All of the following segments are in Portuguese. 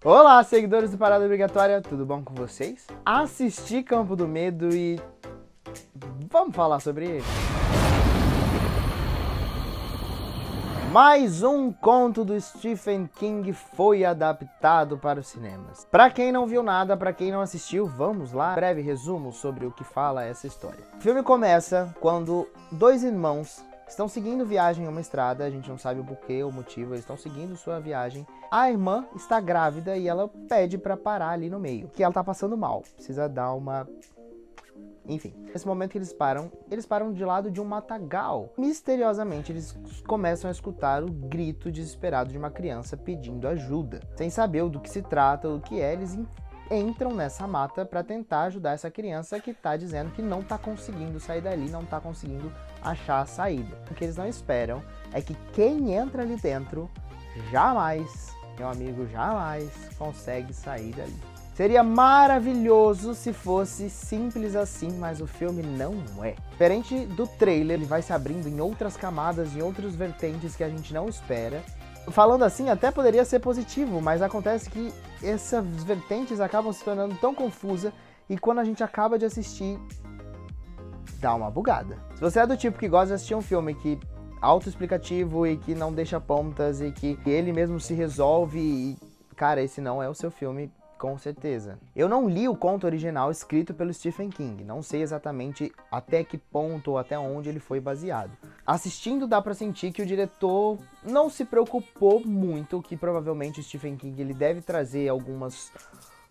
Olá, seguidores do Parada Obrigatória, tudo bom com vocês? Assisti Campo do Medo e... vamos falar sobre ele? Mais um conto do Stephen King foi adaptado para os cinemas. Para quem não viu nada, para quem não assistiu, vamos lá, breve resumo sobre o que fala essa história. O filme começa quando dois irmãos estão seguindo viagem em uma estrada, a gente não sabe o porquê, o motivo, eles estão seguindo sua viagem. A irmã está grávida e ela pede para parar ali no meio, que ela tá passando mal, precisa dar uma... Enfim, nesse momento que eles param de lado de um matagal. Misteriosamente, eles começam a escutar o grito desesperado de uma criança pedindo ajuda. Sem saber do que se trata, o que é, eles entram nessa mata para tentar ajudar essa criança que tá dizendo que não tá conseguindo sair dali, não tá conseguindo achar a saída. O que eles não esperam é que quem entra ali dentro jamais, meu amigo, jamais consegue sair dali. Seria maravilhoso se fosse simples assim, mas o filme não é. Diferente do trailer, ele vai se abrindo em outras camadas, em outros vertentes que a gente não espera. Falando assim, até poderia ser positivo, mas acontece que essas vertentes acabam se tornando tão confusas e quando a gente acaba de assistir, dá uma bugada. Se você é do tipo que gosta de assistir um filme que autoexplicativo e que não deixa pontas e que ele mesmo se resolve, e, cara, esse não é o seu filme. Com certeza. Eu não li o conto original escrito pelo Stephen King, não sei exatamente até que ponto ou até onde ele foi baseado. Assistindo dá pra sentir que o diretor não se preocupou muito, que provavelmente o Stephen King ele deve trazer algumas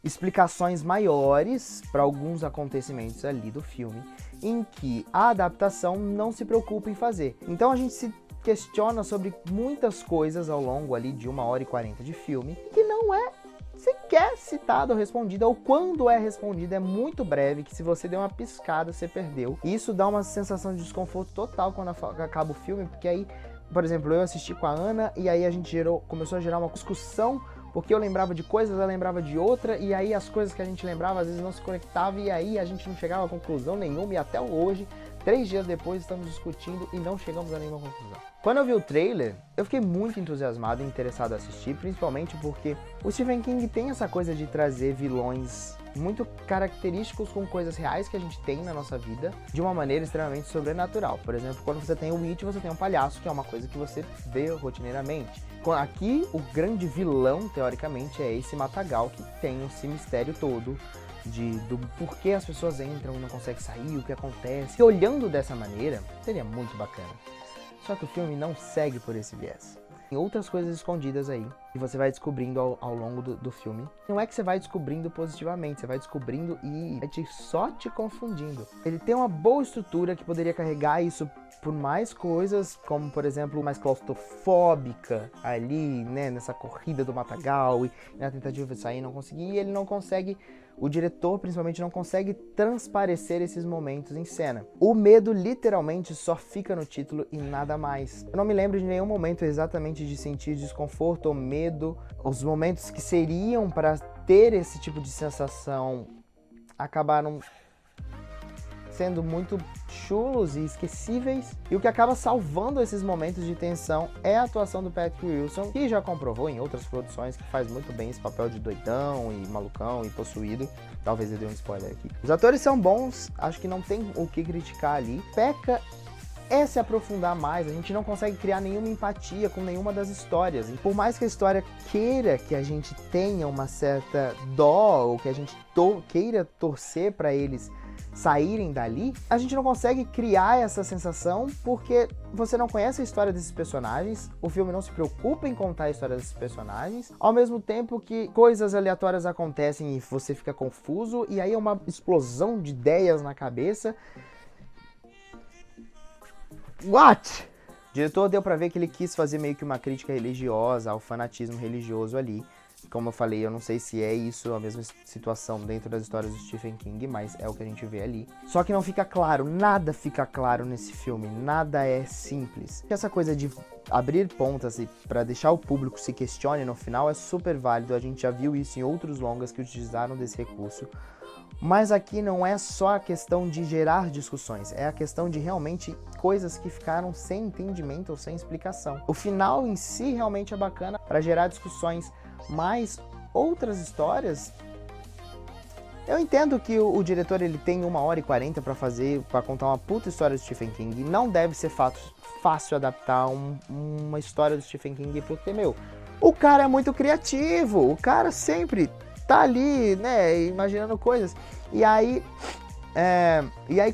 explicações maiores para alguns acontecimentos ali do filme, em que a adaptação não se preocupa em fazer. Então a gente se questiona sobre muitas coisas ao longo ali de 1h40 de filme, que não é sequer citado ou respondido, ou quando é respondido é muito breve, que se você der uma piscada você perdeu. E isso dá uma sensação de desconforto total quando acaba o filme, porque aí, por exemplo, eu assisti com a Ana e aí a gente começou a gerar uma discussão, porque eu lembrava de coisas, ela lembrava de outra, e aí as coisas que a gente lembrava às vezes não se conectavam, e aí a gente não chegava a conclusão nenhuma, e até hoje, 3 dias depois, estamos discutindo e não chegamos a nenhuma conclusão. Quando eu vi o trailer, eu fiquei muito entusiasmado e interessado a assistir, principalmente porque o Stephen King tem essa coisa de trazer vilões muito característicos com coisas reais que a gente tem na nossa vida, de uma maneira extremamente sobrenatural. Por exemplo, quando você tem o It, você tem um palhaço, que é uma coisa que você vê rotineiramente. Aqui, o grande vilão, teoricamente, é esse matagal, que tem esse mistério todo do porquê as pessoas entram e não conseguem sair, o que acontece. E olhando dessa maneira, seria muito bacana. Só que o filme não segue por esse viés. Tem outras coisas escondidas aí, que você vai descobrindo ao longo do filme. Não é que você vai descobrindo positivamente, você vai descobrindo e vai só te confundindo. Ele tem uma boa estrutura que poderia carregar isso por mais coisas, como por exemplo, mais claustrofóbica ali, né, nessa corrida do matagal e na tentativa de sair não conseguir, e ele não consegue... O diretor, principalmente, não consegue transparecer esses momentos em cena. O medo, literalmente, só fica no título e nada mais. Eu não me lembro de nenhum momento exatamente de sentir desconforto ou medo. Os momentos que seriam para ter esse tipo de sensação acabaram sendo muito chulos e esquecíveis. E o que acaba salvando esses momentos de tensão é a atuação do Patrick Wilson, que já comprovou em outras produções que faz muito bem esse papel de doidão e malucão e possuído. Talvez eu dê um spoiler aqui. Os atores são bons, acho que não tem o que criticar ali. Peca é se aprofundar mais, a gente não consegue criar nenhuma empatia com nenhuma das histórias. E por mais que a história queira que a gente tenha uma certa dó, ou que a gente queira torcer para eles saírem dali, a gente não consegue criar essa sensação porque você não conhece a história desses personagens, o filme não se preocupa em contar a história desses personagens, ao mesmo tempo que coisas aleatórias acontecem e você fica confuso, e aí é uma explosão de ideias na cabeça. What? O diretor deu pra ver que ele quis fazer meio que uma crítica religiosa ao fanatismo religioso ali. Como eu falei, eu não sei se é isso a mesma situação dentro das histórias do Stephen King, mas é o que a gente vê ali. Só que não fica claro, nada fica claro nesse filme, nada é simples. Essa coisa de abrir pontas e para deixar o público se questione no final é super válido, a gente já viu isso em outros longas que utilizaram desse recurso. Mas aqui não é só a questão de gerar discussões, é a questão de realmente coisas que ficaram sem entendimento ou sem explicação. O final em si realmente é bacana para gerar discussões mais outras histórias. Eu entendo que o diretor ele tem 1h40 para contar uma puta história do Stephen King. Não deve ser fácil adaptar uma história do Stephen King, porque, meu, o cara é muito criativo, o cara sempre tá ali, né, imaginando coisas. E aí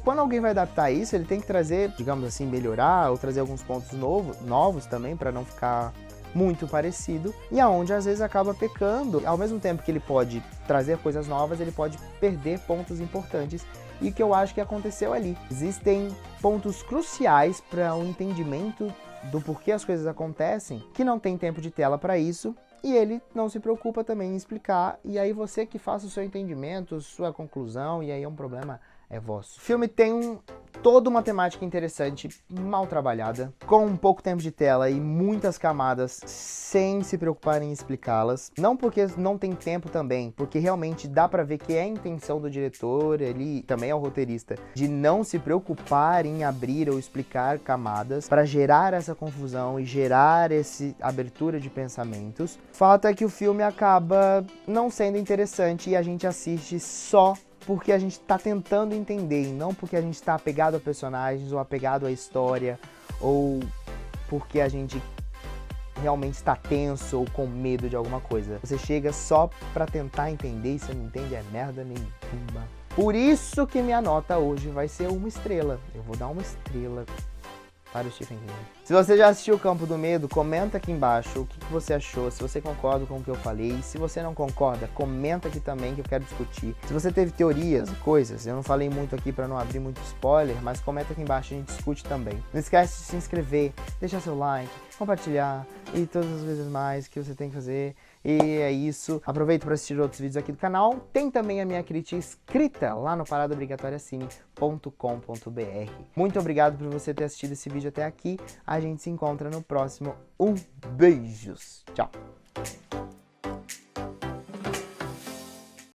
quando alguém vai adaptar isso, ele tem que trazer, digamos assim, melhorar ou trazer alguns pontos novos também, para não ficar muito parecido, e aonde às vezes acaba pecando. Ao mesmo tempo que ele pode trazer coisas novas, ele pode perder pontos importantes, e que eu acho que aconteceu ali. Existem pontos cruciais para o entendimento do porquê as coisas acontecem, que não tem tempo de tela para isso, e ele não se preocupa também em explicar, e aí você que faça o seu entendimento, sua conclusão, e aí é um problema vosso. O filme tem toda uma temática interessante, mal trabalhada, com um pouco tempo de tela e muitas camadas, sem se preocupar em explicá-las. Não porque não tem tempo também, porque realmente dá pra ver que é a intenção do diretor, ele também é o roteirista, de não se preocupar em abrir ou explicar camadas para gerar essa confusão e gerar essa abertura de pensamentos. O fato é que o filme acaba não sendo interessante e a gente assiste só porque a gente tá tentando entender, e não porque a gente tá apegado a personagens, ou apegado à história, ou porque a gente realmente está tenso ou com medo de alguma coisa. Você chega só pra tentar entender, e você não entende merda nenhuma. Por isso que minha nota hoje vai ser 1 estrela. Eu vou dar 1 estrela para o Stephen King. Se você já assistiu o Campo do Medo, comenta aqui embaixo o que você achou, se você concorda com o que eu falei. Se você não concorda, comenta aqui também que eu quero discutir. Se você teve teorias e coisas, eu não falei muito aqui para não abrir muito spoiler, mas comenta aqui embaixo, a gente discute também. Não esquece de se inscrever, deixar seu like, compartilhar e todas as vezes mais que você tem que fazer. E é isso. Aproveita para assistir outros vídeos aqui do canal. Tem também a minha crítica escrita lá no paradaobrigatoriacine.com.br. Muito obrigado por você ter assistido esse vídeo até aqui. A gente se encontra no próximo. Beijos. Tchau.